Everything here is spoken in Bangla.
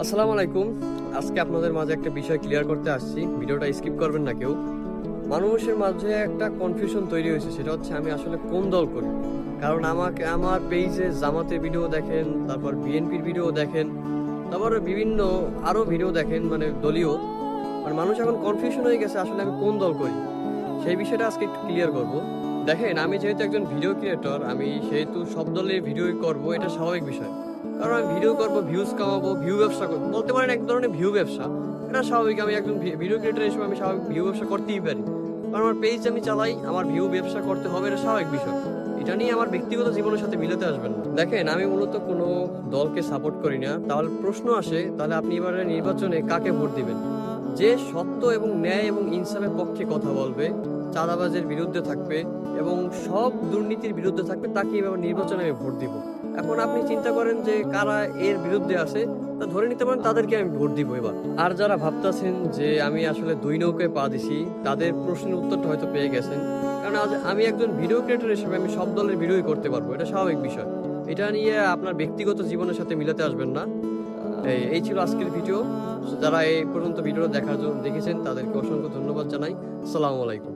আসসালামু আলাইকুম। আজকে আপনাদের মাঝে একটা বিষয় ক্লিয়ার করতে আসছি, ভিডিওটা স্কিপ করবেন না কেউ। মানুষের মাঝে একটা কনফিউশন তৈরি হয়েছে, সেটা হচ্ছে আমি আসলে কোন দল করি। কারণ আমার পেজে জামাতের ভিডিও দেখেন, তারপর বিএনপির ভিডিও দেখেন, তারপর বিভিন্ন আরও ভিডিও দেখেন, মানে দলীয়। মানে মানুষ এখন কনফিউশন হয়ে গেছে আসলে আমি কোন দল করি। সেই বিষয়টা আজকে একটু ক্লিয়ার করব। দেখেন, আমি যেহেতু একজন ভিডিও ক্রিয়েটর, আমি সেহেতু সব দলের ভিডিওই করব, এটা স্বাভাবিক বিষয়। কারণ আমি ভিডিও করব, ভিউজ কামাবো, ভিউ ব্যবসা করবো, বলতে পারেন এক ধরনের ভিউ ব্যবসা। এটা স্বাভাবিক, আমি একজন ভিডিও ক্রিয়েটর হিসেবে আমি স্বাভাবিক ভিউ ব্যবসা করতেই পারি। কারণ আমার পেজ আমি চালাই, আমার ভিউ ব্যবসা করতে হবে, এটা স্বাভাবিক বিষয়। এটা নিয়ে আমার ব্যক্তিগত জীবনের সাথে মিলাতে আসবেন না। দেখেন, আমি মূলত কোনো দলকে সাপোর্ট করি না। তাহলে প্রশ্ন আসে, তাহলে আপনি এবারে নির্বাচনে কাকে ভোট দিবেন? যে সত্য এবং ন্যায় এবং ইনসাফের পক্ষে কথা বলবে, চাঁদাবাজের বিরুদ্ধে থাকবে এবং সব দুর্নীতির বিরুদ্ধে থাকবে, তাকে এবার নির্বাচনে আমি ভোট দিব। এখন আপনি চিন্তা করেন যে কারা এর বিরুদ্ধে আছে, তা ধরে নিতে পারেন তাদেরকে আমি ভোট দিব এবার। আর যারা ভাবতেছেন যে আমি আসলে দুই নৌকায় পা দিছি, তাদের প্রশ্নের উত্তরটা হয়তো পেয়ে গেছেন। কারণ আজ আমি একজন ভিডিও ক্রিয়েটর হিসেবে আমি সব দলের ভিডিওই করতে পারবো, এটা স্বাভাবিক বিষয়। এটা নিয়ে আপনার ব্যক্তিগত জীবনের সাথে মিলাতে আসবেন না। এই ছিল আজকের ভিডিও। যারা এই পর্যন্ত ভিডিও দেখার জন্য দেখেছেন তাদেরকে অসংখ্য ধন্যবাদ জানাই। আসসালামু আলাইকুম।